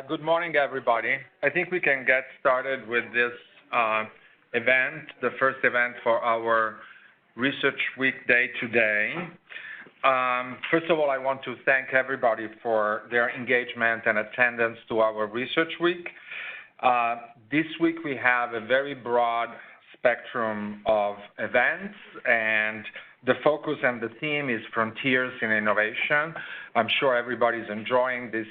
Good morning, everybody. I think we can get started with this event, the first event for our Research Week Day today. First of all, I want to thank everybody for their engagement and attendance to our Research Week. This week we have a very broad spectrum of events, and the focus and the theme is Frontiers in Innovation. I'm sure everybody's enjoying this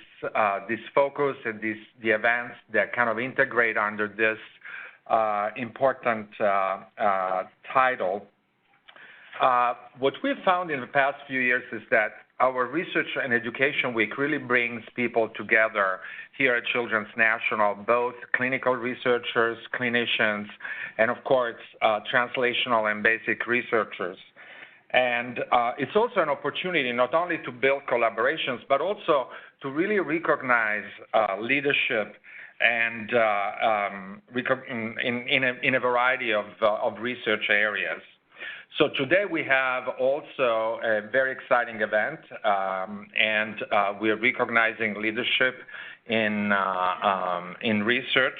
focus and the events that kind of integrate under this important title. What we've found in the past few years is that our Research and Education Week really brings people together here at Children's National, both clinical researchers, clinicians, and of course, translational and basic researchers. And it's also an opportunity not only to build collaborations, but also to really recognize leadership and in a variety of research areas. So today we have also a very exciting event, and we are recognizing leadership in research.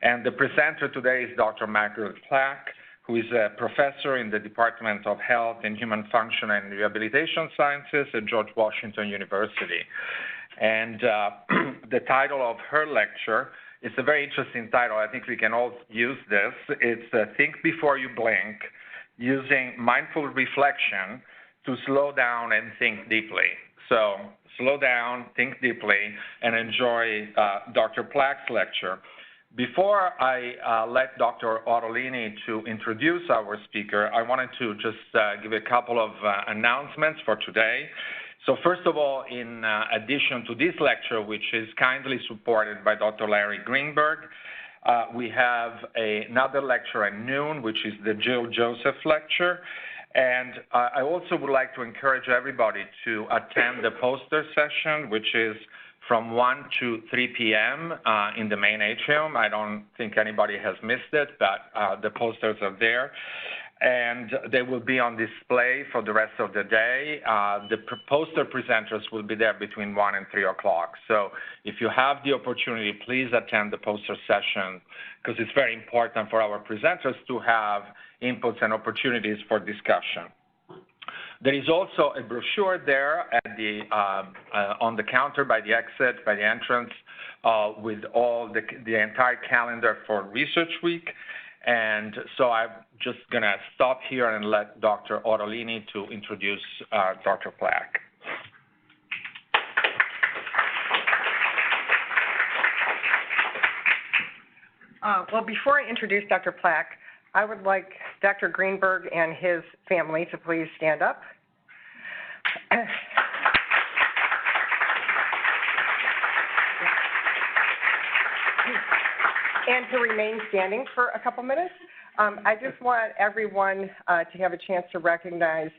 And the presenter today is Dr. Margaret Plack, who is a professor in the Department of Health and Human Function and Rehabilitation Sciences at George Washington University. And the title of her lecture is a very interesting title. I think we can all use this. It's Think Before You Blink, Using Mindful Reflection to Slow Down and Think Deeply. So slow down, think deeply, and enjoy Dr. Plack's lecture. Before I let Dr. Ottolini to introduce our speaker, I wanted to just give a couple of announcements for today. So first of all, in addition to this lecture, which is kindly supported by Dr. Larry Greenberg, we have another lecture at noon, which is the Jill Joseph lecture. And I also would like to encourage everybody to attend the poster session, which is from 1 to 3 p.m. In the main atrium. I don't think anybody has missed it, but the posters are there. And they will be on display for the rest of the day. The poster presenters will be there between 1 and 3 o'clock. So if you have the opportunity, please attend the poster session, because it's very important for our presenters to have inputs and opportunities for discussion. There is also a brochure there at on the counter by the exit, by the entrance, with all the entire calendar for Research Week. And so I'm just going to stop here and let Dr. Ottolini to introduce Dr. Plack. Well, before I introduce Dr. Plack, I would like Dr. Greenberg and his family to please stand up. And to remain standing for a couple minutes. I just want everyone to have a chance to recognize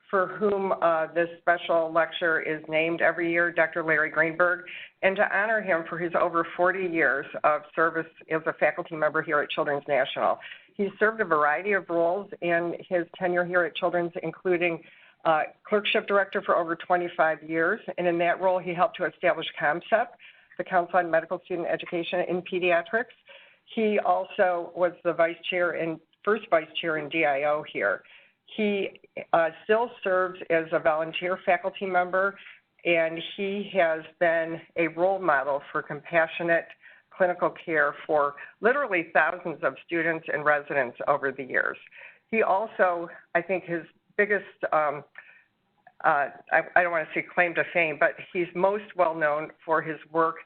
for whom this special lecture is named every year, Dr. Larry Greenberg, and to honor him for his over 40 years of service as a faculty member here at Children's National. He's served a variety of roles in his tenure here at Children's, including clerkship director for over 25 years, and in that role he helped to establish COMCEP, the Council on Medical Student Education in Pediatrics. He also was the first vice chair in DIO here. He still serves as a volunteer faculty member, and he has been a role model for compassionate clinical care for literally thousands of students and residents over the years. He also, I think his biggest, I don't want to say claim to fame, but he's most well known for his work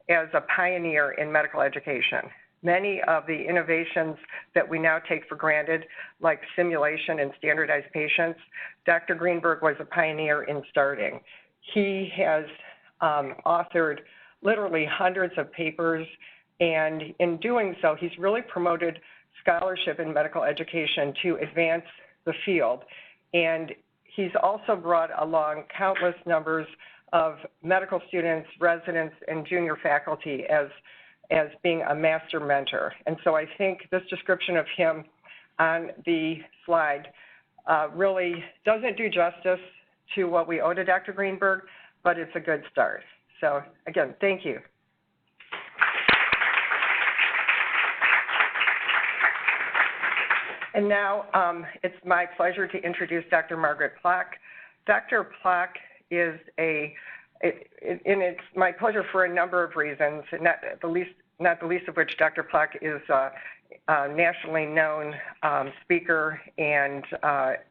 as a pioneer in medical education. Many of the innovations that we now take for granted, like simulation and standardized patients, Dr. Greenberg was a pioneer in starting. He has authored literally hundreds of papers, and in doing so, he's really promoted scholarship in medical education to advance the field. And he's also brought along countless numbers of medical students, residents, and junior faculty as being a master mentor. And so I think this description of him on the slide really doesn't do justice to what we owe to Dr. Greenberg, but it's a good start. So again, thank you. And now it's my pleasure to introduce Dr. Margaret Plack. Dr. Plack is it's my pleasure for a number of reasons, and not the least of which Dr. Plack is a nationally known speaker and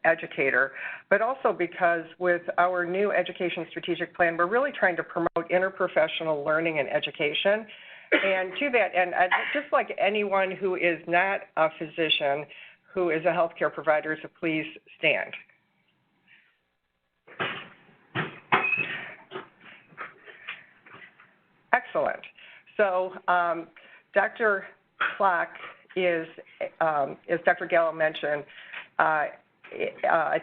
educator, but also because with our new education strategic plan, we're really trying to promote interprofessional learning and education. And to that end, just like anyone who is not a physician, who is a healthcare provider, so please stand. Excellent. So Dr. Plack is, as Dr. Gallo mentioned, a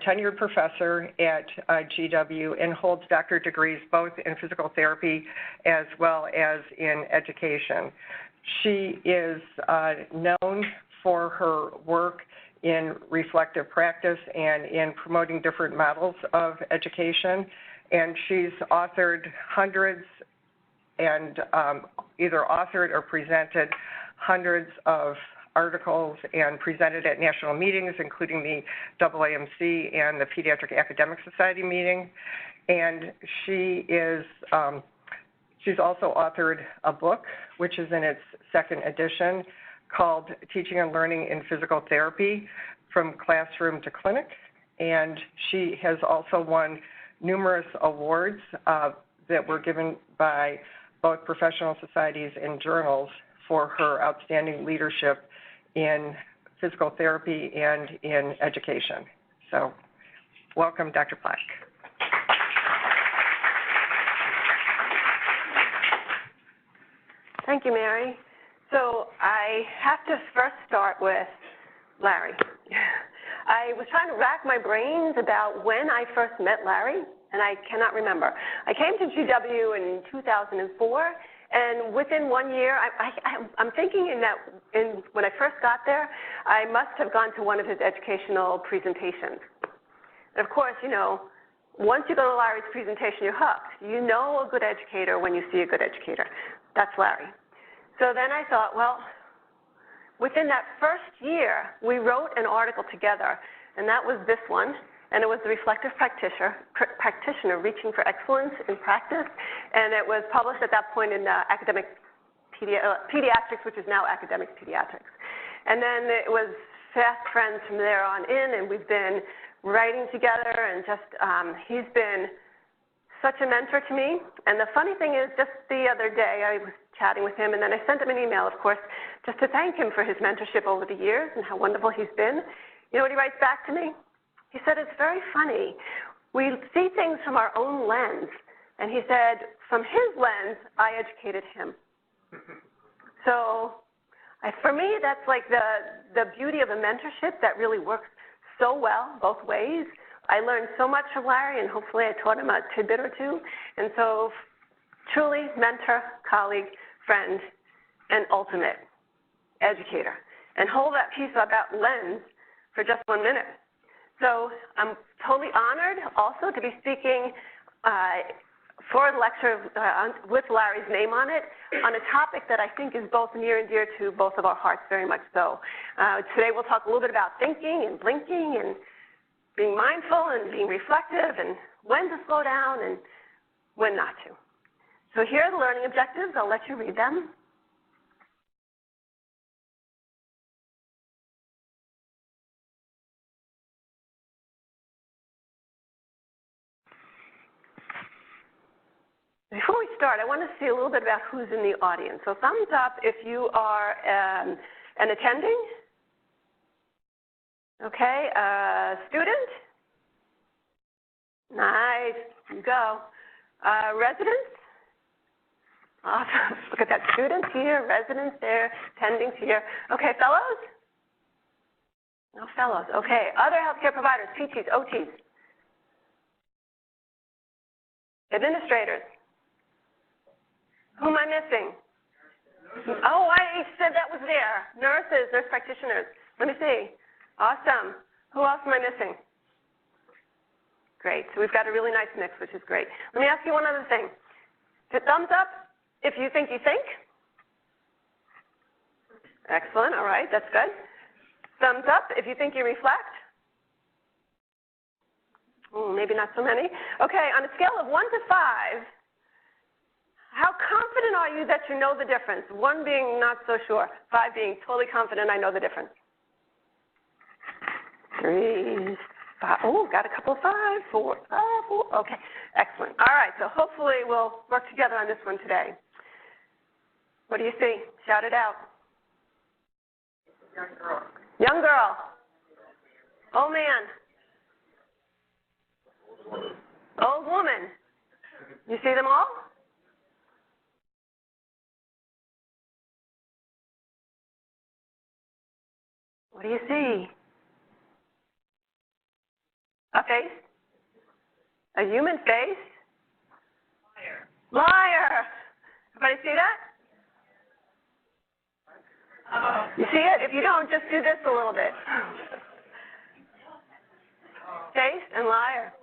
tenured professor at GW and holds doctorate degrees both in physical therapy as well as in education. She is known for her work in reflective practice and in promoting different models of education, and she's authored hundreds and either authored or presented hundreds of articles and presented at national meetings, including the AAMC and the Pediatric Academic Society meeting. And she is, she's also authored a book, which is in its second edition, called Teaching and Learning in Physical Therapy, From Classroom to Clinic. And she has also won numerous awards that were given by both professional societies and journals for her outstanding leadership in physical therapy and in education. So welcome, Dr. Plack. Thank you, Mary. So I have to first start with Larry. I was trying to rack my brains about when I first met Larry, and I cannot remember. I came to GW in 2004, and within 1 year, I'm thinking when I first got there, I must have gone to one of his educational presentations. And of course, you know, once you go to Larry's presentation, you're hooked. You know a good educator when you see a good educator. That's Larry. So then I thought, well, within that first year, we wrote an article together, and that was this one. And it was the Reflective Practitioner Reaching for Excellence in Practice. And it was published at that point in Academic Pediatrics, which is now Academic Pediatrics. And then it was fast friends from there on in, and we've been writing together, and just he's been such a mentor to me. And the funny thing is, just the other day, I was chatting with him, and then I sent him an email, of course, just to thank him for his mentorship over the years and how wonderful he's been. You know what he writes back to me? He said, it's very funny. We see things from our own lens. And he said, from his lens, I educated him. So for me, that's like the beauty of a mentorship that really works so well both ways. I learned so much from Larry, and hopefully I taught him a tidbit or two. And so truly mentor, colleague, friend, and ultimate educator. And hold that piece about lens for just 1 minute. So I'm totally honored also to be speaking for a lecture with Larry's name on it, on a topic that I think is both near and dear to both of our hearts, very much so. Today we'll talk a little bit about thinking and blinking and being mindful and being reflective and when to slow down and when not to. So here are the learning objectives. I'll let you read them. Before we start, I want to see a little bit about who's in the audience. So thumbs up if you are an attending. Okay, student. Nice, you go. Residents. Awesome, look at that, students here, residents there, attendings here. Okay, fellows? No fellows, okay. Other healthcare providers, PTs, OTs. Administrators. Who am I missing? Oh, I said that was there. Nurses, nurse practitioners. Let me see. Awesome. Who else am I missing? Great. So we've got a really nice mix, which is great. Let me ask you one other thing. Thumbs up if you think you think. Excellent. All right. That's good. Thumbs up if you think you reflect. Maybe not so many. Okay, on a scale of 1 to 5, how confident are you that you know the difference? 1 being not so sure, 5 being totally confident I know the difference. 3, 5. Oh, got a couple of 5, 4, 5, 4. Okay, excellent. All right, so hopefully we'll work together on this one today. What do you see? Shout it out. Young girl. Young girl. Old man. Old woman. You see them all? What do you see? A face? A human face? Liar. Liar. Everybody see that? You see it? If you don't, just do this a little bit. Face and liar.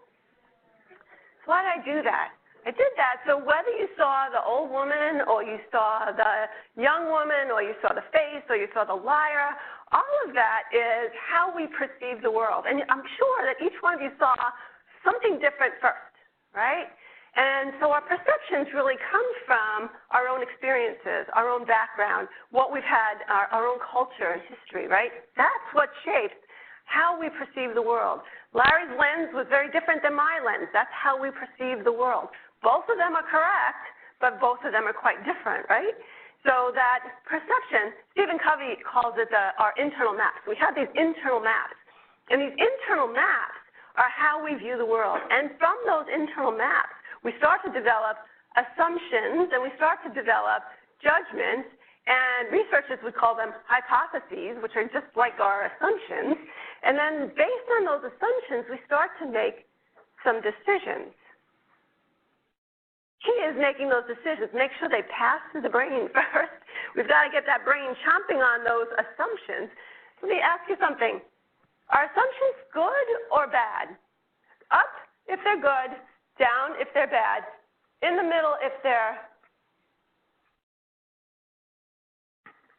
So why did I do that? I did that so whether you saw the old woman or you saw the young woman or you saw the face or you saw the liar, all of that is how we perceive the world. And I'm sure that each one of you saw something different first, right? And so our perceptions really come from our own experiences, our own background, what we've had, our own culture and history, right? That's what shapes how we perceive the world. Larry's lens was very different than my lens. That's how we perceive the world. Both of them are correct, but both of them are quite different, right? So that perception, Stephen Covey calls it our internal maps. We have these internal maps. And these internal maps are how we view the world. And from those internal maps, we start to develop assumptions and we start to develop judgments, and researchers would call them hypotheses, which are just like our assumptions. And then based on those assumptions, we start to make some decisions. Key is making those decisions. Make sure they pass through the brain first. We've got to get that brain chomping on those assumptions. Let me ask you something. Are assumptions good or bad? Up if they're good, down if they're bad, in the middle if they're...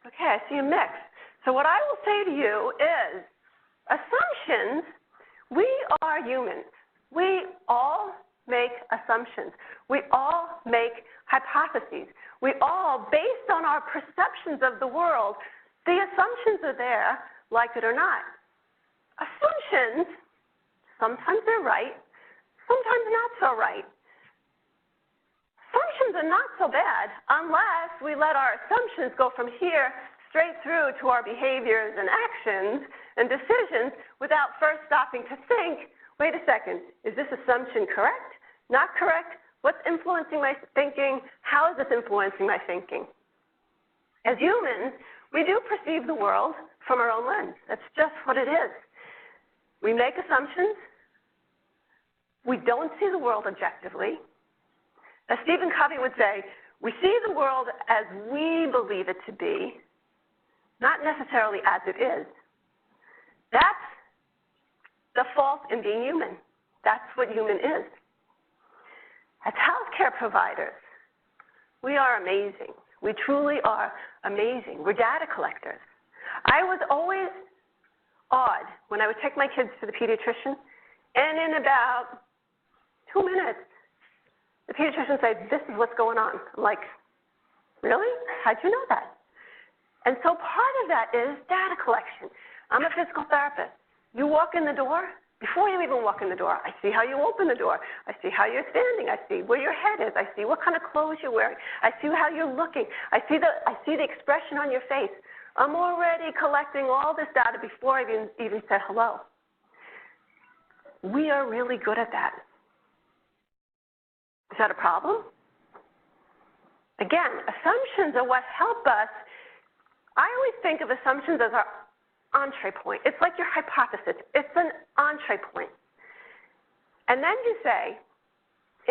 Okay, I see a mix. So what I will say to you is, assumptions, we are humans. We all make assumptions. We all make hypotheses. We all, based on our perceptions of the world, the assumptions are there, like it or not. Assumptions, sometimes they're right, sometimes not so right. Assumptions are not so bad unless we let our assumptions go from here straight through to our behaviors and actions and decisions without first stopping to think, wait a second, is this assumption correct? Not correct? What's influencing my thinking? How is this influencing my thinking? As humans, we do perceive the world from our own lens. That's just what it is. We make assumptions. We don't see the world objectively. As Stephen Covey would say, we see the world as we believe it to be, not necessarily as it is. That's the fault in being human. That's what human is. As healthcare providers, we are amazing. We truly are amazing. We're data collectors. I was always awed when I would take my kids to the pediatrician, and in about 2 minutes, the pediatrician would say, this is what's going on. I'm like, really? How'd you know that? And so part of that is data collection. I'm a physical therapist. You walk in the door, before you even walk in the door, I see how you open the door. I see how you're standing. I see where your head is. I see what kind of clothes you're wearing. I see how you're looking. I see the expression on your face. I'm already collecting all this data before I even said hello. We are really good at that. Is that a problem? Again, assumptions are what help us. I always think of assumptions as our entree point. It's like your hypothesis. It's an entree point. And then you say,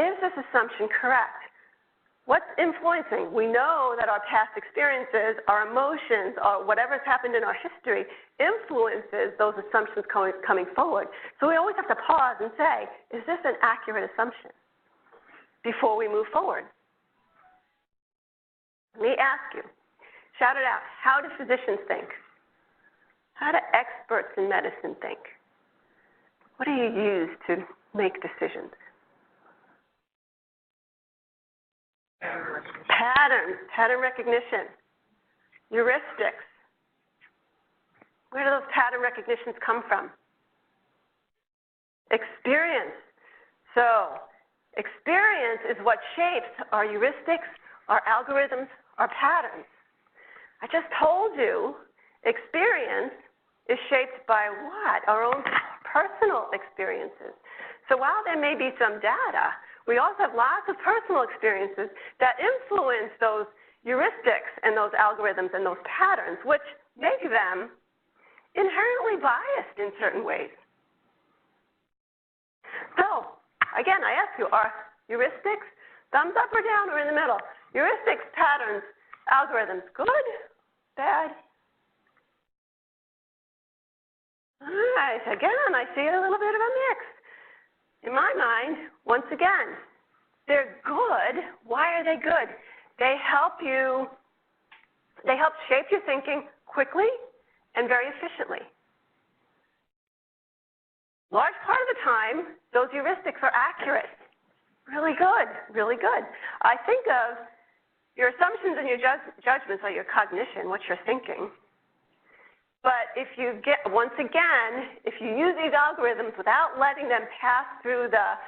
is this assumption correct? What's influencing? We know that our past experiences, our emotions, or whatever's happened in our history influences those assumptions coming forward. So we always have to pause and say, is this an accurate assumption before we move forward? Let me ask you, shout it out, how do physicians think? How do experts in medicine think? What do you use to make decisions? Pattern recognition, heuristics. Where do those pattern recognitions come from? Experience. So, experience is what shapes our heuristics, our algorithms, our patterns. I just told you, experience is shaped by what? Our own personal experiences. So while there may be some data, we also have lots of personal experiences that influence those heuristics and those algorithms and those patterns, which make them inherently biased in certain ways. So, again, I ask you, are heuristics thumbs up or down or in the middle? Heuristics, patterns, algorithms, good, bad? All right, again, I see a little bit of a mix. In my mind, once again, they're good. Why are they good? They help shape your thinking quickly and very efficiently. Large part of the time, those heuristics are accurate. Really good, really good. I think of your assumptions and your judgments are your cognition, what you're thinking. But if you once again, if you use these algorithms without letting them pass through the,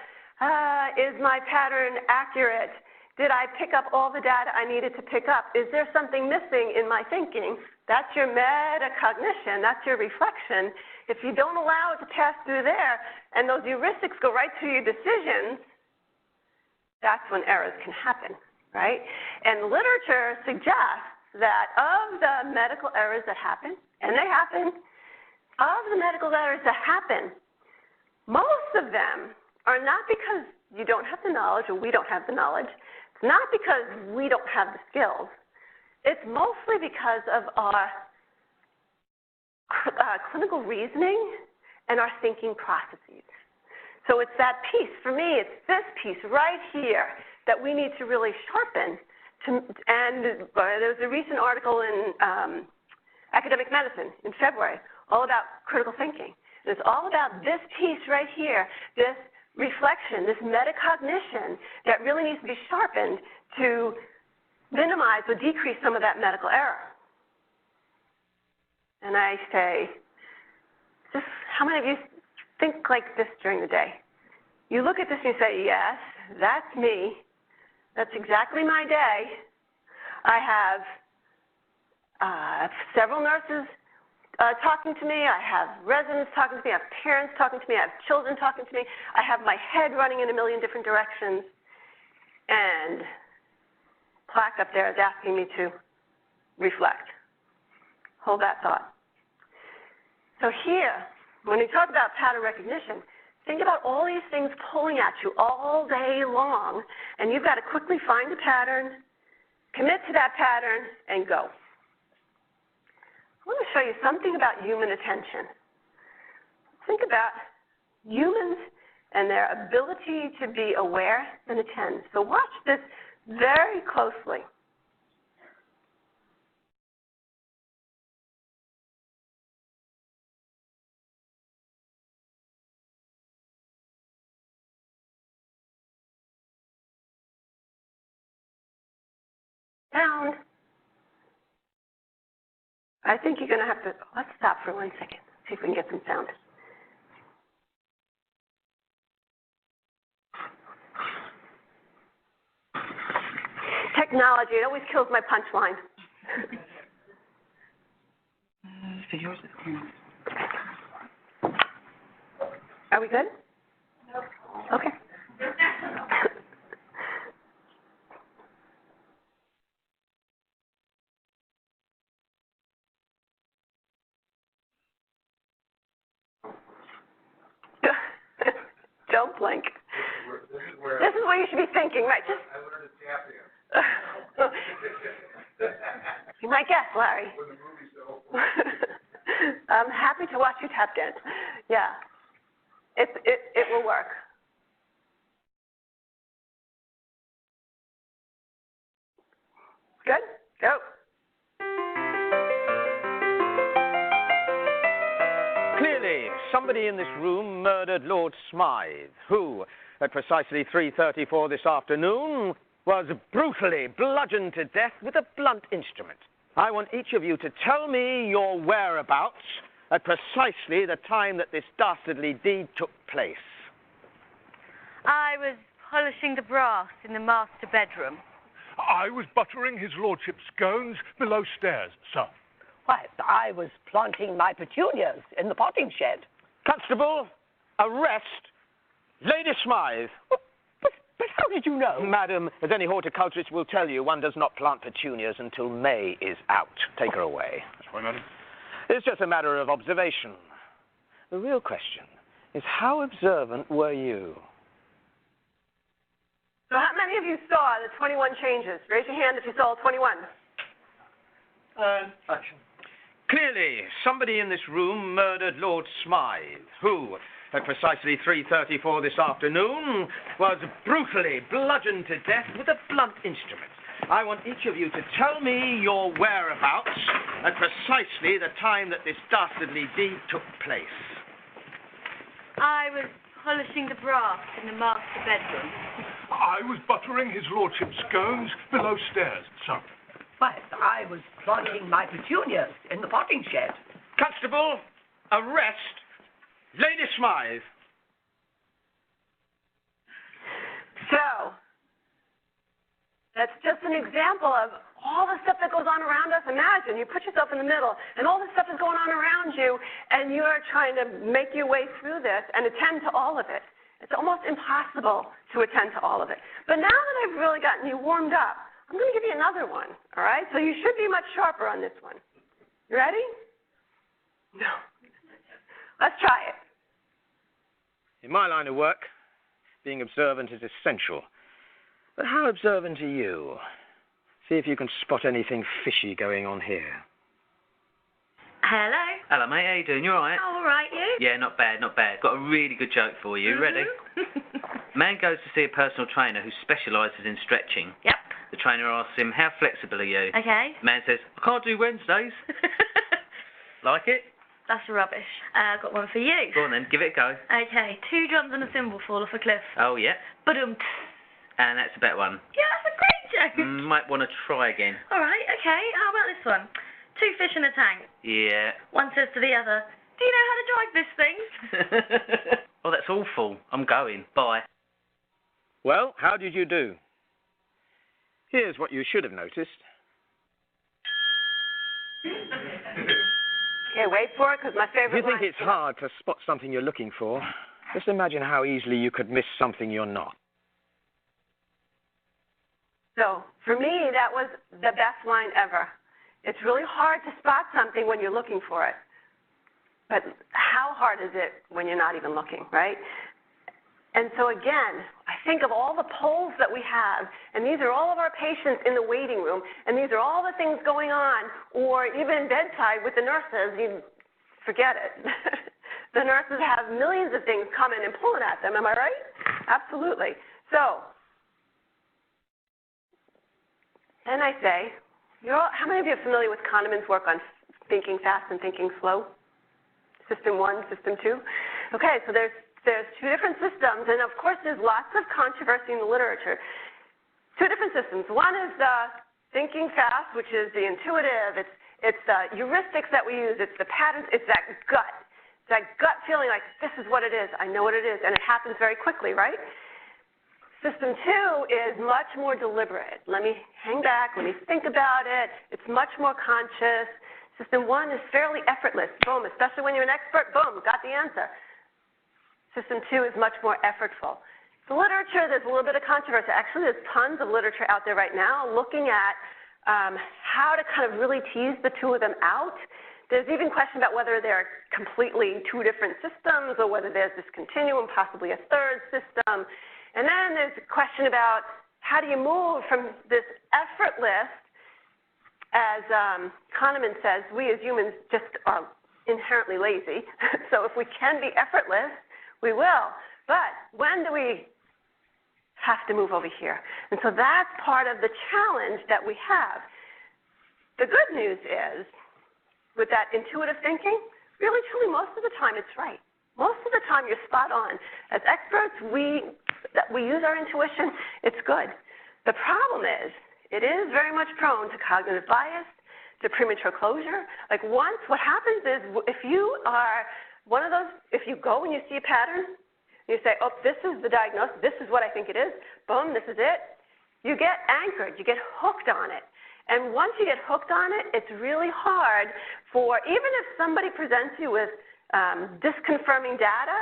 is my pattern accurate? Did I pick up all the data I needed to pick up? Is there something missing in my thinking? That's your metacognition, that's your reflection. If you don't allow it to pass through there, and those heuristics go right to your decisions, that's when errors can happen, right? And literature suggests that of the medical errors that happen, and they happen, of the medical errors that happen, most of them are not because you don't have the knowledge or we don't have the knowledge. It's not because we don't have the skills. It's mostly because of our clinical reasoning and our thinking processes. So it's that piece. For me, it's this piece right here that we need to really sharpen. And there was a recent article in Academic Medicine in February all about critical thinking. And it's all about this piece right here, this reflection, this metacognition that really needs to be sharpened to minimize or decrease some of that medical error. And I say, just how many of you think like this during the day? You look at this and you say, yes, that's me. That's exactly my day. I have several nurses talking to me. I have residents talking to me. I have parents talking to me. I have children talking to me. I have my head running in a million different directions. And plaque up there is asking me to reflect. Hold that thought. So here, when we talk about pattern recognition, think about all these things pulling at you all day long, and you've got to quickly find a pattern, commit to that pattern, and go. I want to show you something about human attention. Think about humans and their ability to be aware and attend. So watch this very closely. Sound. I think you're going to have to, let's stop for 1 second, see if we can get some sound. Technology, it always kills my punchline. So yours is clean. Are we good? No. Okay. Don't blink. This is what you should be thinking, right? Just. I learned to tap in. You might guess, Larry. When the movie's over. I'm happy to watch you tap dance. Yeah. It will work. Good? Go. somebody in this room murdered Lord Smythe, who, at precisely 3:34 this afternoon, was brutally bludgeoned to death with a blunt instrument. I want each of you to tell me your whereabouts at precisely the time that this dastardly deed took place. I was polishing the brass in the master bedroom. I was buttering his lordship's scones below stairs, sir. Why, I was planting my petunias in the potting shed. Constable, arrest Lady Smythe. But how did you know? Madam, as any horticulturist will tell you, one does not plant petunias until May is out. Take her away. That's right, madam. It's just a matter of observation. The real question is, how observant were you? So how many of you saw the 21 changes? Raise your hand if you saw 21. Action. Clearly, somebody in this room murdered Lord Smythe, who, at precisely 3:34 this afternoon, was brutally bludgeoned to death with a blunt instrument. I want each of you to tell me your whereabouts at precisely the time that this dastardly deed took place. I was polishing the brass in the master bedroom. I was buttering his lordship's scones below stairs, sir. Why, I was planting my petunias in the potting shed. Constable, arrest Lady Smythe. So, that's just an example of all the stuff that goes on around us. Imagine you put yourself in the middle, and all this stuff is going on around you, and you are trying to make your way through this and attend to all of it. It's almost impossible to attend to all of it. But now that I've really gotten you warmed up, I'm going to give you another one, all right? So you should be much sharper on this one. You ready? No. Let's try it. In my line of work, being observant is essential. But how observant are you? See if you can spot anything fishy going on here. Hello. Hello, mate. How you doing? You all right? All right, you? Yeah, not bad, not bad. Got a really good joke for you. Ready? Man goes to see a personal trainer who specialises in stretching. Yep. The trainer asks him, how flexible are you? Okay. Man says, I can't do Wednesdays. Like it? That's rubbish. I've got one for you. Go on then, give it a go. Okay, 2 drums and a cymbal fall off a cliff. Oh, yeah. Ba-dum. And that's a better one. Yeah, that's a great joke. Might want to try again. All right, okay. How about this one? 2 fish in a tank. Yeah. One says to the other, do you know how to drive this thing? Oh, that's awful. I'm going. Bye. Well, how did you do? Here's what you should have noticed. Okay, wait for it, because my favorite If you think line- it's hard to spot something you're looking for, just imagine how easily you could miss something you're not. So, for me, that was the best line ever. It's really hard to spot something when you're looking for it. But how hard is it when you're not even looking, right? And so again, I think of all the polls that we have, and these are all of our patients in the waiting room, and these are all the things going on, or even bedside with the nurses, you forget it. The nurses have millions of things coming and pulling at them, am I right? Absolutely. So, then I say, how many of you are familiar with Kahneman's work on thinking fast and thinking slow? System 1, System 2? Okay, so there's 2 different systems, and of course there's lots of controversy in the literature. 2 different systems. One is thinking fast, which is the intuitive. It's the heuristics that we use. It's the patterns. It's that gut feeling like this is what it is. I know what it is, and it happens very quickly, right? System 2 is much more deliberate. Let me hang back. Let me think about it. It's much more conscious. System 1 is fairly effortless. Boom, especially when you're an expert, boom, got the answer. System 2 is much more effortful. The literature, there's a little bit of controversy. Actually, there's tons of literature out there right now looking at how to kind of really tease the 2 of them out. There's even question about whether they're completely 2 different systems or whether there's this continuum, possibly a 3rd system. And then there's a question about how do you move from this effortless, as Kahneman says, we as humans just are inherently lazy. So if we can be effortless, we will. But when do we have to move over here? And so that's part of the challenge that we have. The good news is, with that intuitive thinking, really, truly, most of the time it's right. most of the time you're spot on. As experts, we use our intuition. It's good. The problem is, it is very much prone to cognitive bias, to premature closure. Like what happens is, if you are one of those, if you go and you see a pattern, you say, oh, this is the diagnosis, this is what I think it is, boom, this is it. You get anchored, you get hooked on it. And once you get hooked on it, it's really hard for, even if somebody presents you with disconfirming data,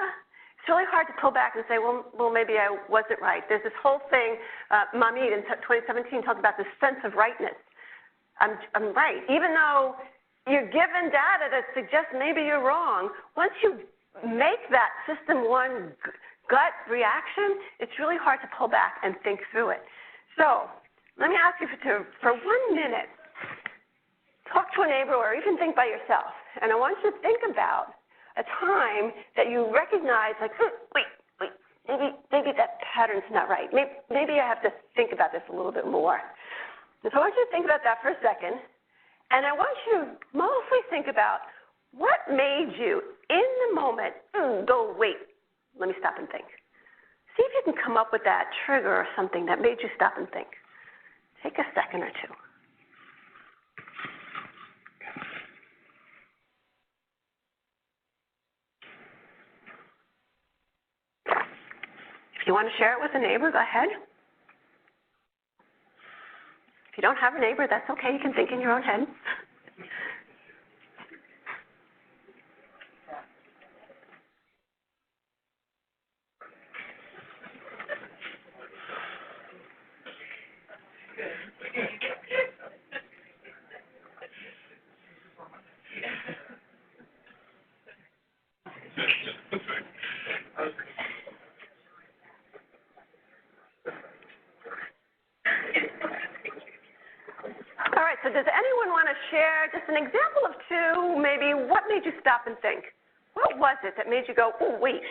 it's really hard to pull back and say, well, maybe I wasn't right. There's this whole thing, Mahmoud in 2017 talked about this sense of rightness. I'm right. Even though you're given data that suggests maybe you're wrong, once you make that system one gut reaction, it's really hard to pull back and think through it. So let me ask you for 1 minute, talk to a neighbor or even think by yourself. And I want you to think about a time that you recognize, like, wait, maybe that pattern's not right. Maybe I have to think about this a little bit more. And so I want you to think about that for a second, and I want you to mostly think about what made you, in the moment, go, wait, let me stop and think. See if you can come up with that trigger or something that made you stop and think. Take a second or two. If you want to share it with a neighbor, go ahead. If you don't have a neighbor, that's okay. You can think in your own head. All right, so does anyone want to share just an example of two, maybe what made you stop and think? What was it that made you go, oh, wait?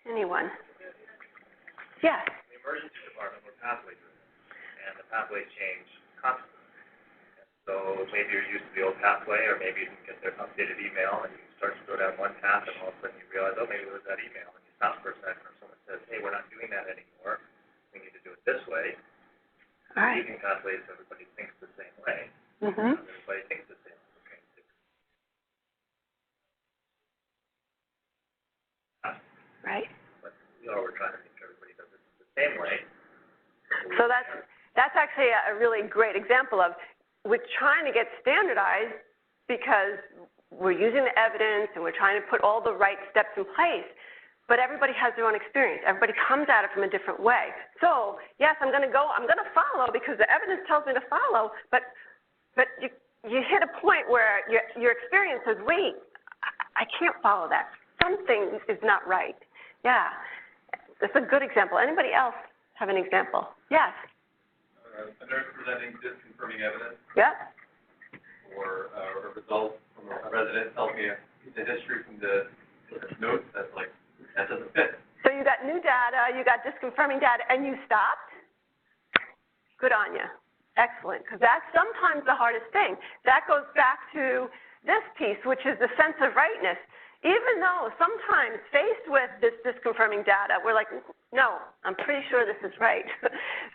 Anyone? Yes? In the emergency department, we're pathway driven, and the pathways change constantly. And so maybe you're used to the old pathway, or maybe you didn't get their updated email, and you start to go down one path, and all of a sudden you realize, oh, maybe it was that email, and you stop for a second, or someone says, hey, we're not doing that anymore. We need to do it this way. All right. Using pathways, everybody thinks the same way. Mm-hmm. Everybody thinks the same way. Right. But we all were trying to make sure everybody does it the same way. So that's actually a really great example of we're trying to get standardized because we're using the evidence and we're trying to put all the right steps in place. But everybody has their own experience. Everybody comes at it from a different way. So, yes, I'm going to follow because the evidence tells me to follow, but you hit a point where your experience says, wait, I can't follow that. Something is not right. Yeah, that's a good example. Anybody else have an example? Yes? A nurse presenting disconfirming evidence. Yeah. Or a result from a resident tells me a piece of history from the notes that's like, that doesn't fit. So you got new data, you got disconfirming data, and you stopped? Good on you. Excellent, because that's sometimes the hardest thing. That goes back to this piece, which is the sense of rightness. Even though sometimes faced with this disconfirming data, we're like, no, I'm pretty sure this is right.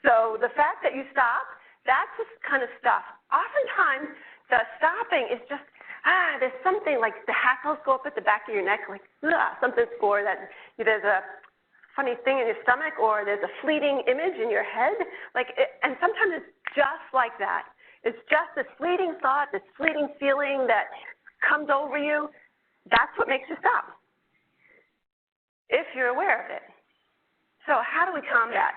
So the fact that you stop, that's this kind of stuff. Oftentimes, the stopping is just, there's something like the hackles go up at the back of your neck, like something's for that. There's a funny thing in your stomach, or there's a fleeting image in your head, and sometimes it's just like that. It's just this fleeting thought, this fleeting feeling that comes over you. That's what makes you stop, if you're aware of it. So how do we combat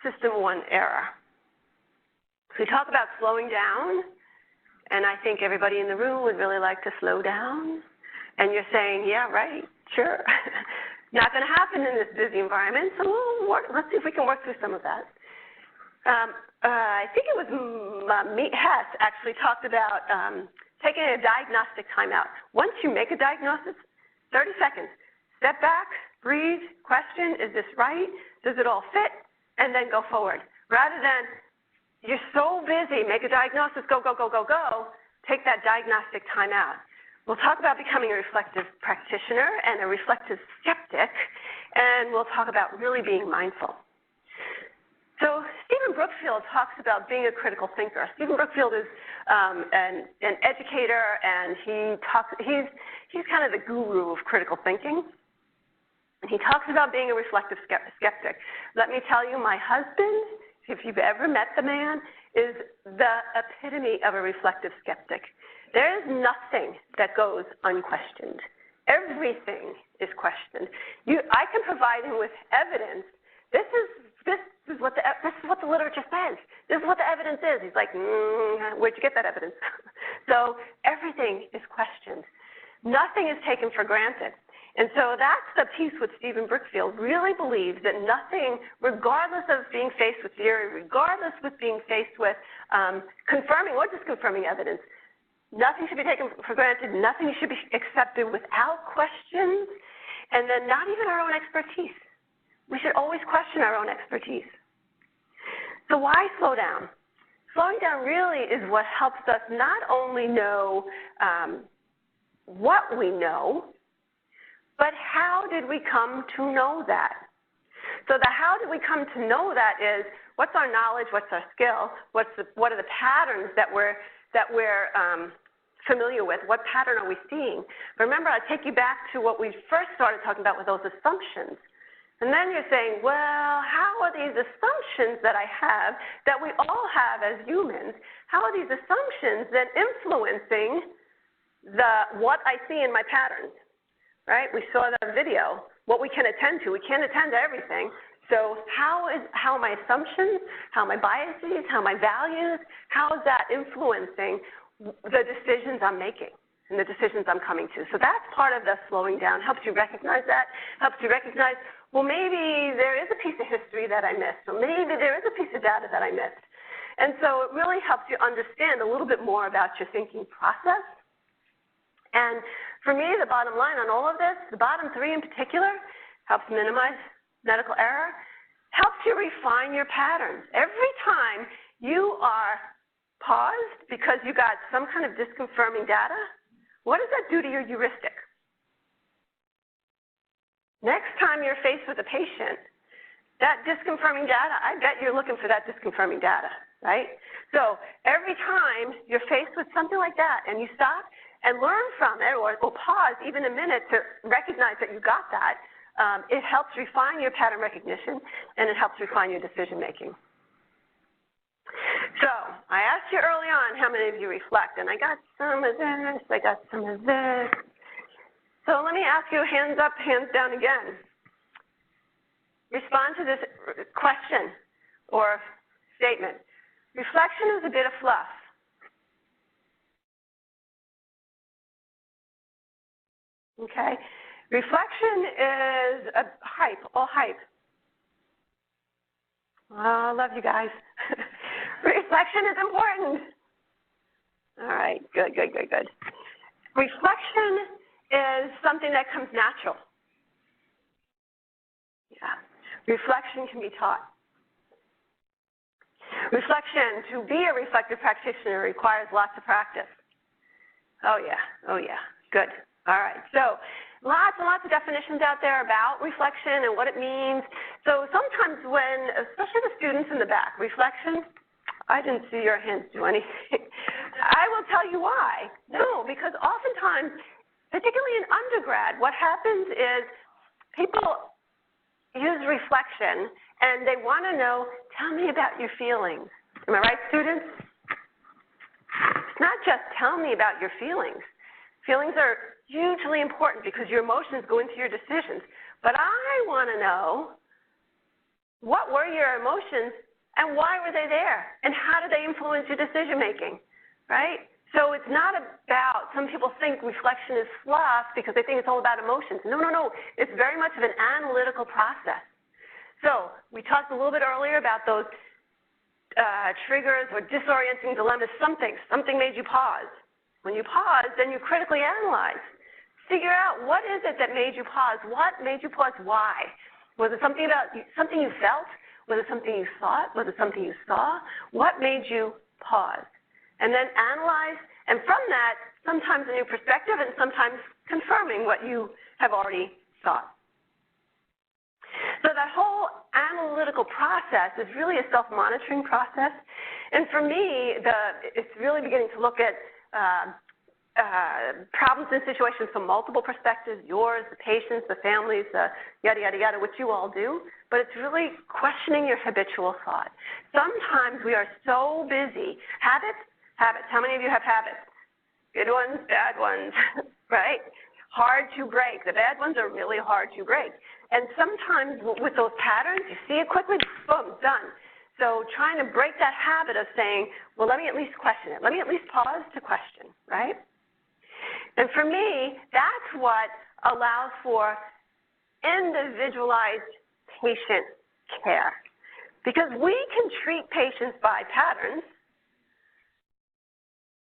system one error? So we talk about slowing down. And I think everybody in the room would really like to slow down. And you're saying, yeah, right, sure. Not going to happen in this busy environment, so let's see if we can work through some of that. I think it was Hess actually talked about taking a diagnostic timeout. Once you make a diagnosis, 30 seconds. Step back, breathe, question, is this right? Does it all fit? And then go forward. Rather than, you're so busy, make a diagnosis, go, take that diagnostic time out. We'll talk about becoming a reflective practitioner and a reflective skeptic, and we'll talk about really being mindful. So Stephen Brookfield talks about being a critical thinker. Stephen Brookfield is an educator, and he's kind of the guru of critical thinking. And he talks about being a reflective skeptic. Let me tell you, my husband, if you've ever met the man, is the epitome of a reflective skeptic. There is nothing that goes unquestioned. Everything is questioned. I can provide him with evidence. This is what the literature says. This is what the evidence is. He's like, where'd you get that evidence? So everything is questioned. Nothing is taken for granted. And so that's the piece with Stephen Brookfield. Really believes that nothing, regardless of being faced with theory, regardless of being faced with confirming or disconfirming evidence, nothing should be taken for granted. Nothing should be accepted without questions, and then not even our own expertise. We should always question our own expertise. So why slow down? Slowing down really is what helps us not only know what we know, but how did we come to know that? So the how did we come to know that is, what's our knowledge, what's our skill, what are the patterns that we're familiar with, what pattern are we seeing? Remember, I'll take you back to what we first started talking about with those assumptions. And then you're saying, well, how are these assumptions that I have, that we all have as humans, how are these assumptions then influencing what I see in my patterns, right? We saw that video, what we can attend to. We can't attend to everything. So how are my assumptions, how are my biases, how are my values, how is that influencing the decisions I'm making and the decisions I'm coming to? So that's part of the slowing down, helps you recognize that, helps you recognize, well, maybe there is a piece of history that I missed, or maybe there is a piece of data that I missed. And so it really helps you understand a little bit more about your thinking process. And for me, the bottom line on all of this, the bottom three in particular, helps minimize medical error, helps you refine your patterns. Every time you are paused because you got some kind of disconfirming data, what does that do to your heuristic? Next time you're faced with a patient, that disconfirming data, I bet you're looking for that disconfirming data, right? So every time you're faced with something like that and you stop and learn from it, or pause even a minute to recognize that you got that, it helps refine your pattern recognition, and it helps refine your decision making. So I asked you early on how many of you reflect, and I got some of this, I got some of this. So let me ask you, hands up, hands down again. Respond to this question or statement. Reflection is a bit of fluff. Okay? Reflection is a hype, all hype. Oh, I love you guys. Reflection is important. All right, good. Reflection is something that comes natural. Yeah. Reflection can be taught. Reflection, to be a reflective practitioner, requires lots of practice. Oh yeah, good. All right, so lots and lots of definitions out there about reflection and what it means. So sometimes when, especially the students in the back, reflection, I didn't see your hands do anything. I will tell you why. No, because oftentimes, particularly in undergrad, what happens is people use reflection and they want to know, tell me about your feelings. Am I right, students? It's not just tell me about your feelings. Feelings are hugely important because your emotions go into your decisions. But I want to know, what were your emotions and why were they there? And how did they influence your decision making, right? So it's not about, some people think reflection is fluff because they think it's all about emotions. No. It's very much of an analytical process. So we talked a little bit earlier about those triggers or disorienting dilemmas. Something made you pause. When you pause, then you critically analyze. Figure out, what is it that made you pause? What made you pause? Why? Was it something you felt? Was it something you thought? Was it something you saw? What made you pause? And then analyze, and from that, sometimes a new perspective, and sometimes confirming what you have already thought. So that whole analytical process is really a self-monitoring process. And for me, it's really beginning to look at problems and situations from multiple perspectives, yours, the patients, the families, yada, yada, yada, which you all do. But it's really questioning your habitual thought. Sometimes we are so busy. Habits. How many of you have habits? Good ones, bad ones, right? Hard to break. The bad ones are really hard to break. And sometimes with those patterns, you see it quickly, boom, done. So trying to break that habit of saying, well, let me at least question it. Let me at least pause to question, right? And for me, that's what allows for individualized patient care. Because we can treat patients by patterns,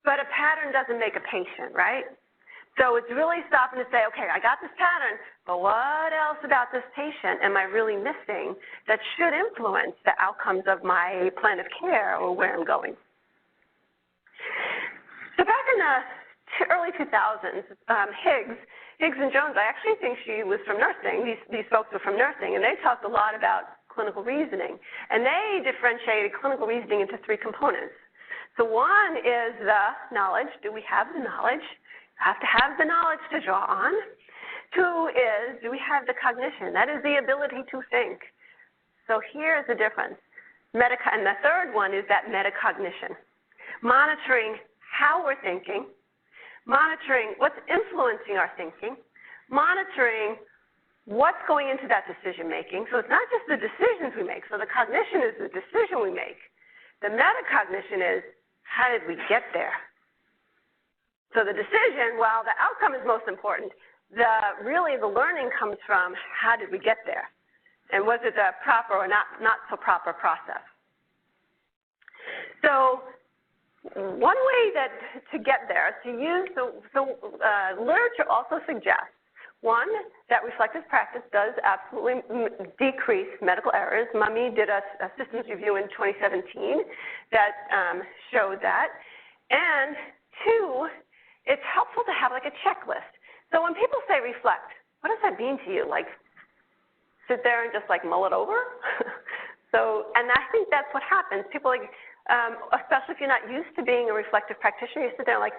but a pattern doesn't make a patient, right? So it's really stopping to say, okay, I got this pattern, but what else about this patient am I really missing that should influence the outcomes of my plan of care or where I'm going? So back in the early 2000s, Higgs and Jones, I actually think she was from nursing. These folks were from nursing, and they talked a lot about clinical reasoning. And they differentiated clinical reasoning into three components. So one is the knowledge. Do we have the knowledge? Have to have the knowledge to draw on. Two is, do we have the cognition? That is the ability to think. So here's the difference. And the third one is that metacognition. Monitoring how we're thinking, monitoring what's influencing our thinking, monitoring what's going into that decision making. So it's not just the decisions we make. So the cognition is the decision we make. The metacognition is, how did we get there? So the decision, while the outcome is most important, really the learning comes from how did we get there? And was it a proper or not so proper process? So one way to get there, to use literature also suggests, one, that reflective practice does absolutely decrease medical errors. Mummy did a systems review in 2017 that showed that. And two, it's helpful to have like a checklist. So when people say reflect, what does that mean to you? Like sit there and just like mull it over? And I think that's what happens. People like, especially if you're not used to being a reflective practitioner, you sit there like,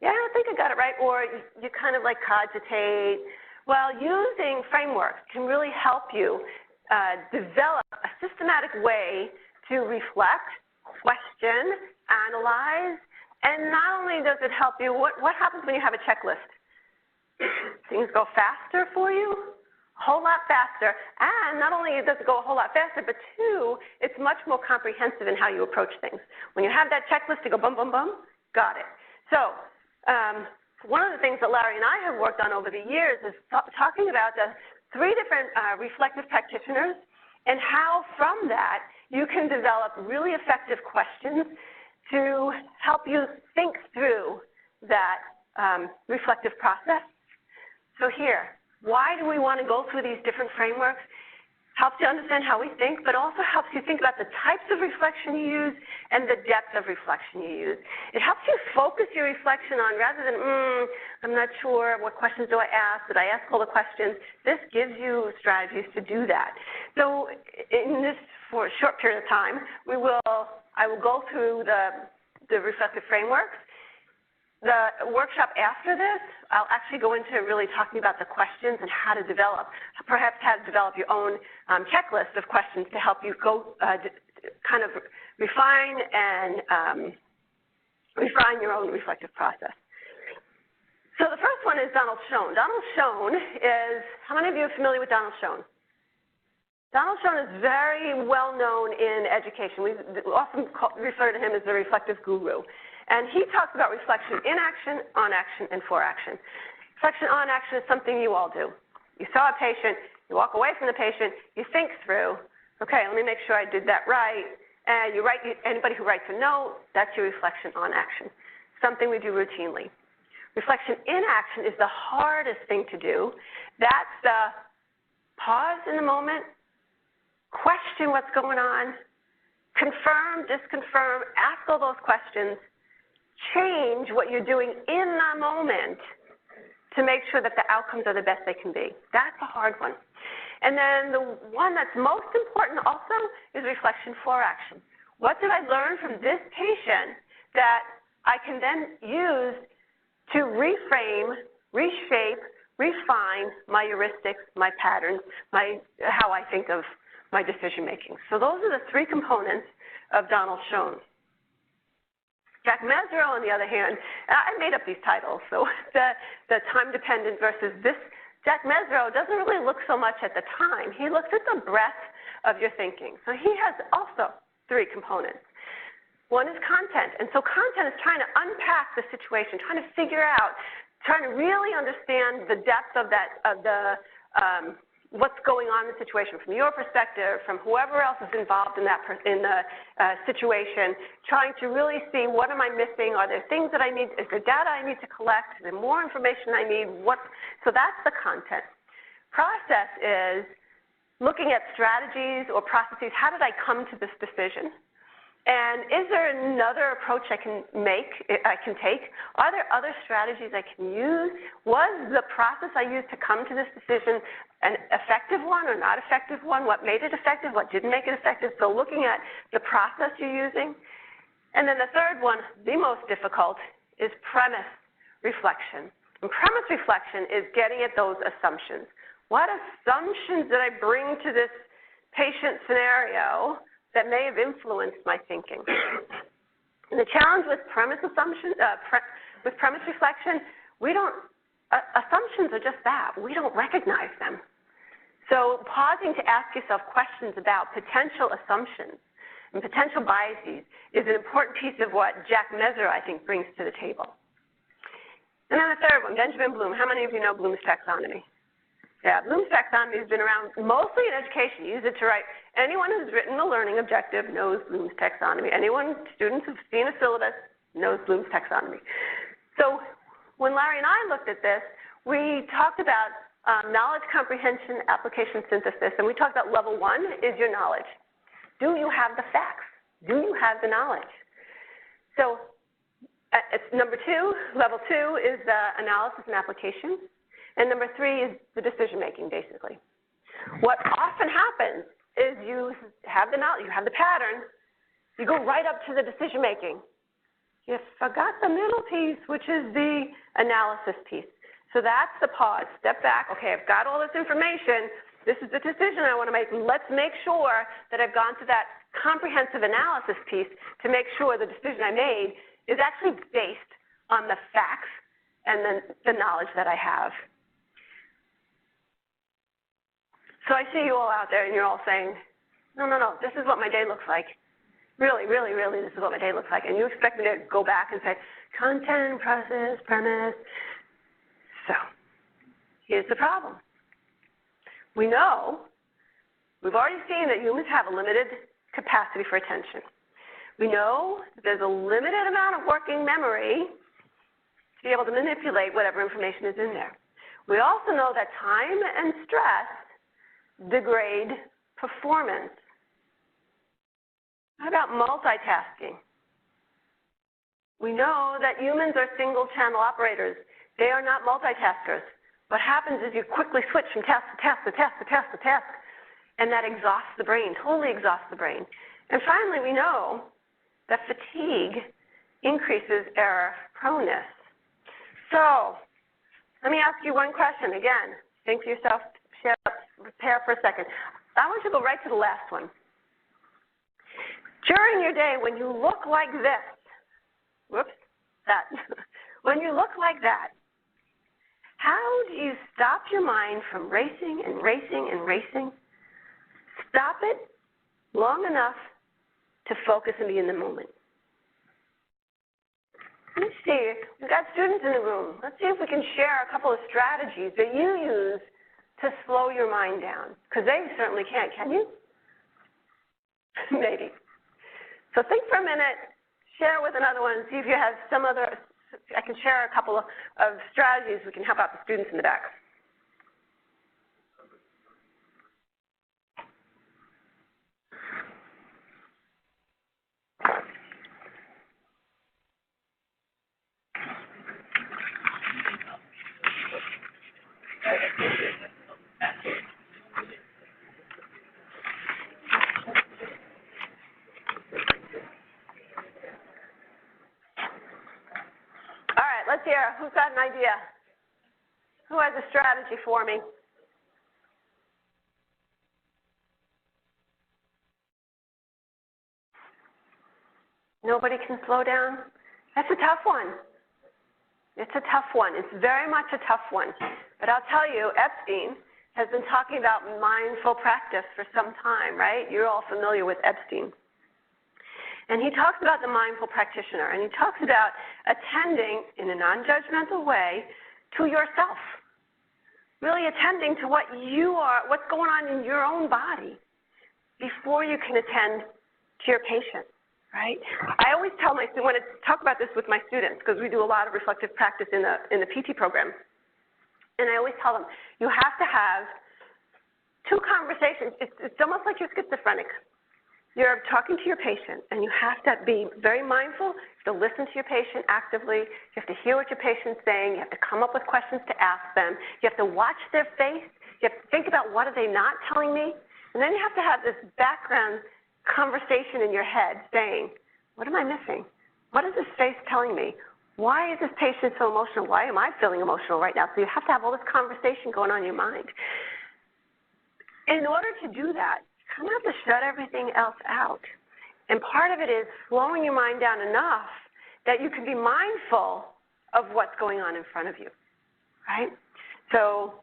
yeah, I think I got it right. Or you kind of like cogitate. Well, using frameworks can really help you develop a systematic way to reflect, question, analyze. And not only does it help you, what happens when you have a checklist? Things go faster for you, a whole lot faster. And not only does it go a whole lot faster, but two, it's much more comprehensive in how you approach things. When you have that checklist, you go bum, bum, bum, got it. So one of the things that Larry and I have worked on over the years is talking about the three different reflective practitioners and how from that you can develop really effective questions to help you think through that reflective process. So here, why do we want to go through these different frameworks? Helps you understand how we think, but also helps you think about the types of reflection you use and the depth of reflection you use. It helps you focus your reflection on, rather than, I'm not sure, what questions do I ask? Did I ask all the questions? This gives you strategies to do that. So in this, for a short period of time, I will go through the reflective frameworks. The workshop after this, I'll actually go into really talking about the questions and how to develop, perhaps how to develop your own checklist of questions to help you go kind of refine your own reflective process. So the first one is Donald Schon. Donald Schon is, how many of you are familiar with Donald Schon? Donald Schon is very well known in education. We often refer to him as the reflective guru. And he talks about reflection in action, on action, and for action. Reflection on action is something you all do. You saw a patient, you walk away from the patient, you think through, okay, let me make sure I did that right. And anybody who writes a note, that's your reflection on action, something we do routinely. Reflection in action is the hardest thing to do. That's the pause in the moment, question what's going on, confirm, disconfirm, ask all those questions, change what you're doing in the moment to make sure that the outcomes are the best they can be. That's a hard one. And then the one that's most important also is reflection for action. What did I learn from this patient that I can then use to reframe, reshape, refine my heuristics, my patterns, how I think of my decision making. So those are the three components of Donald Schon. Jack Mesereau, on the other hand, I made up these titles, so the time-dependent versus this. Jack Mesereau doesn't really look so much at the time. He looks at the breadth of your thinking. So he has also three components. One is content, and so content is trying to unpack the situation, trying to figure out, trying to really understand the depth of what's going on in the situation from your perspective, from whoever else is involved in the situation, trying to really see what am I missing, are there things that I need, is there data I need to collect, is there more information I need, so that's the content. Process is looking at strategies or processes, how did I come to this decision? And is there another approach I can take? Are there other strategies I can use? Was the process I used to come to this decision an effective one or not effective one? What made it effective? What didn't make it effective? So looking at the process you're using. And then the third one, the most difficult, is premise reflection. And premise reflection is getting at those assumptions. What assumptions did I bring to this patient scenario that may have influenced my thinking? And the challenge with premise assumption, with premise reflection, assumptions are just that. We don't recognize them. So pausing to ask yourself questions about potential assumptions and potential biases is an important piece of what Jack Mesereau, I think, brings to the table. And then the third one, Benjamin Bloom. How many of you know Bloom's taxonomy? Yeah, Bloom's taxonomy has been around mostly in education. Use it to write. Anyone who's written a learning objective knows Bloom's taxonomy. Students who've seen a syllabus knows Bloom's taxonomy. So when Larry and I looked at this, we talked about knowledge comprehension, application, synthesis, and we talked about level one is your knowledge. Do you have the facts? Do you have the knowledge? So it's number two, level two is the analysis and application. And number three is the decision-making, basically. What often happens is you have the knowledge, you have the pattern, you go right up to the decision-making. You forgot the middle piece, which is the analysis piece. So that's the pause. Step back. Okay, I've got all this information. This is the decision I want to make. Let's make sure that I've gone to that comprehensive analysis piece to make sure the decision I made is actually based on the facts and the knowledge that I have. So I see you all out there, and you're all saying, no, this is what my day looks like. Really, really, really, this is what my day looks like. And you expect me to go back and say, content, process, premise. So here's the problem. We know, we've already seen that humans have a limited capacity for attention. We know that there's a limited amount of working memory to be able to manipulate whatever information is in there. We also know that time and stress degrade performance. How about multitasking? We know that humans are single-channel operators. They are not multitaskers. What happens is you quickly switch from task to task to task to task to task, and that exhausts the brain, totally exhausts the brain. And finally, we know that fatigue increases error proneness. So let me ask you one question again. Think to yourself, prepare for a second. I want you to go right to the last one. During your day, when you look like this, when you look like that, how do you stop your mind from racing and racing and racing? Stop it long enough to focus and be in the moment. Let's see, we've got students in the room. Let's see if we can share a couple of strategies that you use to slow your mind down, because they certainly can't, can you? Maybe. So think for a minute, share with another one, see if you have some other, I can share a couple of strategies we can help out the students in the back. let's hear. Who's got an idea? Who has a strategy for me? Nobody can slow down? That's a tough one. It's a tough one. It's very much a tough one. But I'll tell you, Epstein has been talking about mindful practice for some time, right? You're all familiar with Epstein. And he talks about the mindful practitioner, and he talks about attending in a non-judgmental way to yourself. Really attending to what you are, what's going on in your own body before you can attend to your patient. Right? I always tell my students, when I talk about this with my students, because we do a lot of reflective practice in the PT program, and I always tell them, you have to have two conversations. It's almost like you're schizophrenic. You're talking to your patient, and you have to be very mindful. You have to listen to your patient actively. You have to hear what your patient's saying. You have to come up with questions to ask them. You have to watch their face. You have to think about, what are they not telling me? And then you have to have this background conversation in your head saying, what am I missing? What is this face telling me? Why is this patient so emotional? Why am I feeling emotional right now? So you have to have all this conversation going on in your mind. In order to do that, you kind of have to shut everything else out. And part of it is slowing your mind down enough that you can be mindful of what's going on in front of you, right? So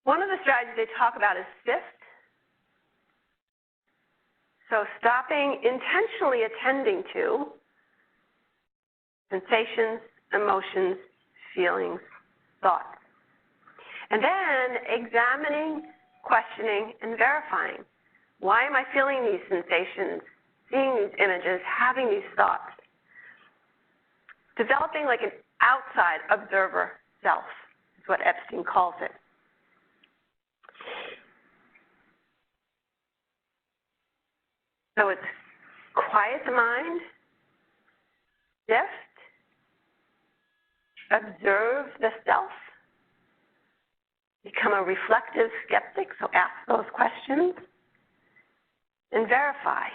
one of the strategies they talk about is SIFT. So stopping, intentionally attending to sensations, emotions, feelings, thoughts. And then examining, questioning, and verifying. Why am I feeling these sensations, seeing these images, having these thoughts? Developing like an outside observer self is what Epstein calls it. So it's quiet the mind, shift, observe the self, become a reflective skeptic, so ask those questions, and verify.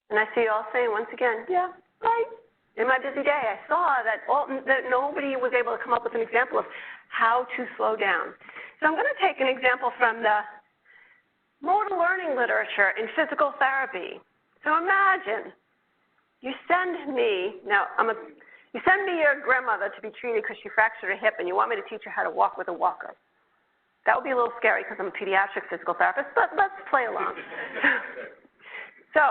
And I see you all saying once again, yeah, right. In my busy day, I saw that nobody was able to come up with an example of how to slow down. So I'm going to take an example from the motor learning literature in physical therapy. So imagine you send me your grandmother to be treated because she fractured her hip, and you want me to teach her how to walk with a walker. That would be a little scary because I'm a pediatric physical therapist, but let's play along. So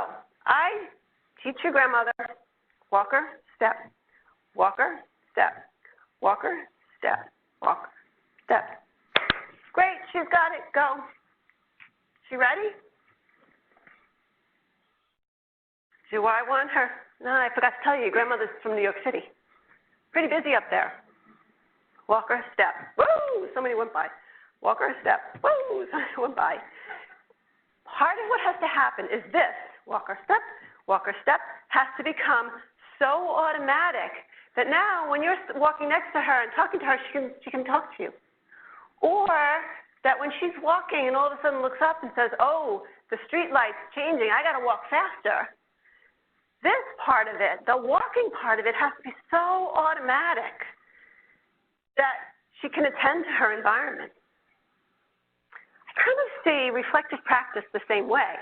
I teach your grandmother, walker, step, walker, step, walker, step, walker, step. Great, she's got it, go. She ready? Do I want her? No, I forgot to tell you, your grandmother's from New York City. Pretty busy up there. Walker, step. Woo! Somebody went by. Walker, step. Woo! Somebody went by. Part of what has to happen is this. Walker, step, has to become so automatic that now when you're walking next to her and talking to her, she can talk to you. Or that when she's walking and all of a sudden looks up and says, oh, the street light's changing, I got to walk faster. This part of it, the walking part of it, has to be so automatic that she can attend to her environment. I kind of see reflective practice the same way.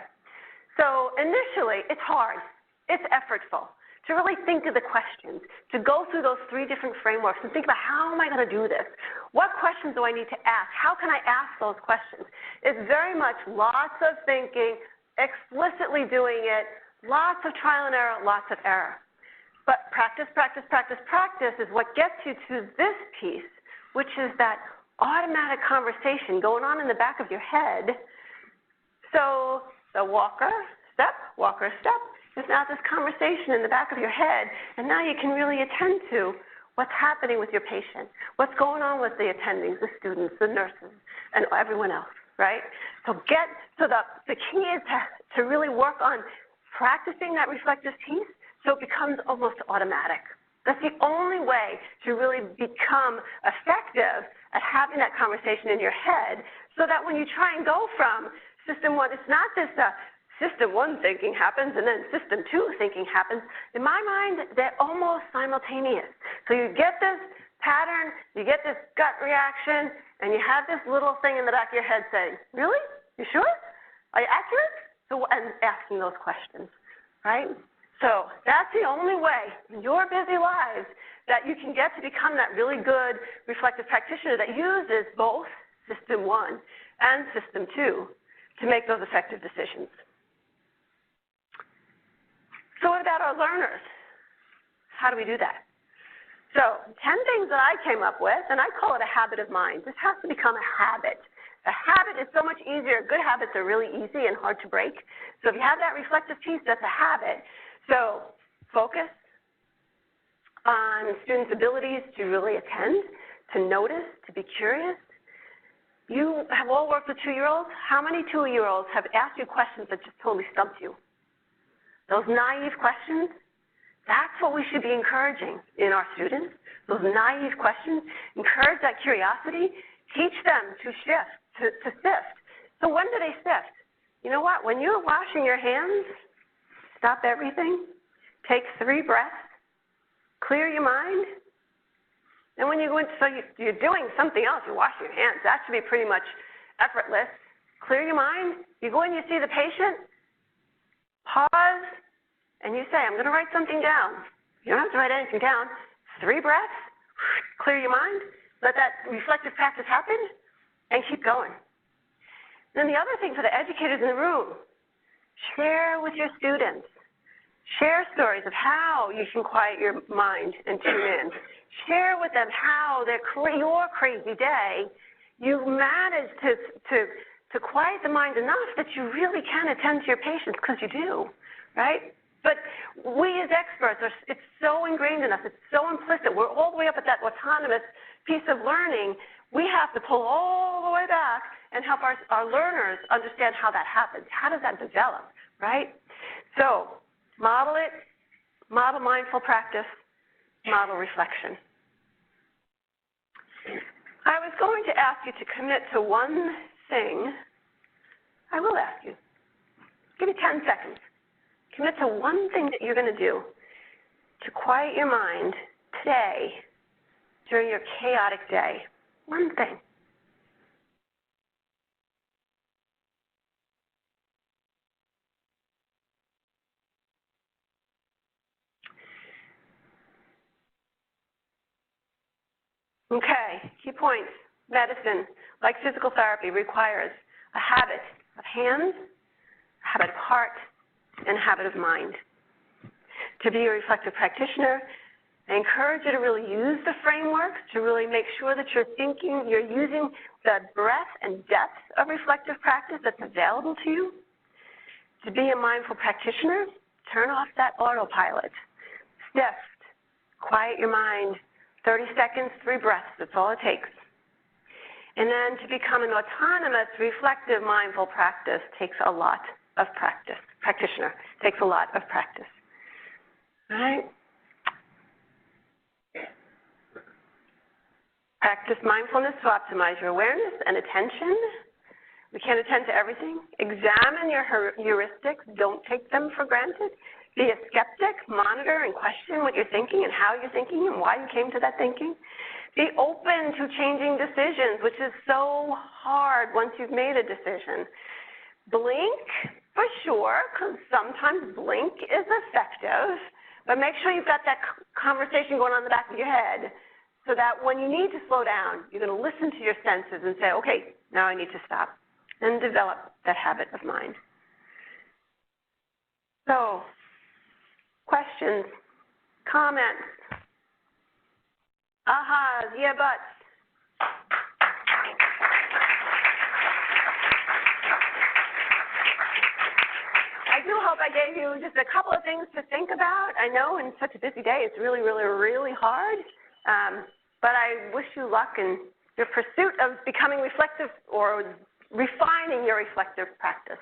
So initially, it's hard. It's effortful to really think of the questions, to go through those three different frameworks and think about, how am I going to do this? What questions do I need to ask? How can I ask those questions? It's very much lots of thinking, explicitly doing it, lots of trial and error, lots of error. But practice, practice, practice, practice is what gets you to this piece, which is that automatic conversation going on in the back of your head. So the walker, step, there's now this conversation in the back of your head, and now you can really attend to what's happening with your patient, what's going on with the attendings, the students, the nurses, and everyone else, right? So the key is to really work on practicing that reflective piece so it becomes almost automatic. That's the only way to really become effective at having that conversation in your head, so that when you try and go from system one, it's not just a System 1 thinking happens, and then System 2 thinking happens. In my mind, they're almost simultaneous. So you get this pattern, you get this gut reaction, and you have this little thing in the back of your head saying, really? You sure? Are you accurate? So, and asking those questions, right? So that's the only way in your busy lives that you can get to become that really good reflective practitioner that uses both System 1 and System 2 to make those effective decisions. So what about our learners? How do we do that? So 10 things that I came up with, and I call it a habit of mind. This has to become a habit. A habit is so much easier. Good habits are really easy and hard to break. So if you have that reflective piece, that's a habit. So focus on students' abilities to really attend, to notice, to be curious. You have all worked with 2-year-olds. How many 2-year-olds have asked you questions that just totally stumped you? Those naive questions, that's what we should be encouraging in our students, those naive questions. Encourage that curiosity. Teach them to shift, to sift. So when do they sift? You know what? When you're washing your hands, stop everything, take 3 breaths, clear your mind, and when you go into, so you're doing something else, you're washing your hands, that should be pretty much effortless. Clear your mind, you go in, you see the patient, pause, and you say, I'm going to write something down. You don't have to write anything down. 3 breaths, clear your mind, let that reflective practice happen, and keep going. Then the other thing for the educators in the room, share with your students. Share stories of how you can quiet your mind and tune in. Share with them how your crazy day, you managed to quiet the mind enough that you really can attend to your patients, because you do, right? But we as experts, it's so ingrained in us, it's so implicit. We're all the way up at that autonomous piece of learning. We have to pull all the way back and help our learners understand how that happens. How does that develop, right? So model it, model mindful practice, model reflection. I was going to ask you to commit to one thing. I will ask you. Give me 10 seconds. Commit to one thing that you're going to do to quiet your mind today during your chaotic day. One thing. Okay, key points. Medicine, like physical therapy, requires a habit of hands, a habit of heart, and a habit of mind. To be a reflective practitioner, I encourage you to really use the frameworks, to really make sure that you're using the breadth and depth of reflective practice that's available to you. To be a mindful practitioner, turn off that autopilot. Sift, quiet your mind, 30 seconds, 3 breaths, that's all it takes. And then to become an autonomous, reflective, mindful practice takes a lot of practice. Practitioner takes a lot of practice. All right? Practice mindfulness to optimize your awareness and attention. We can't attend to everything. Examine your heuristics. Don't take them for granted. Be a skeptic. Monitor and question what you're thinking and how you're thinking and why you came to that thinking. Be open to changing decisions, which is so hard once you've made a decision. Blink, for sure, because sometimes blink is effective, but make sure you've got that conversation going on in the back of your head so that when you need to slow down, you're going to listen to your senses and say, okay, now I need to stop, and develop that habit of mind. So, questions, comments, ahas, yeah, buts. I do hope I gave you just a couple of things to think about. I know in such a busy day, it's really, really, really hard. But I wish you luck in your pursuit of becoming reflective or refining your reflective practice.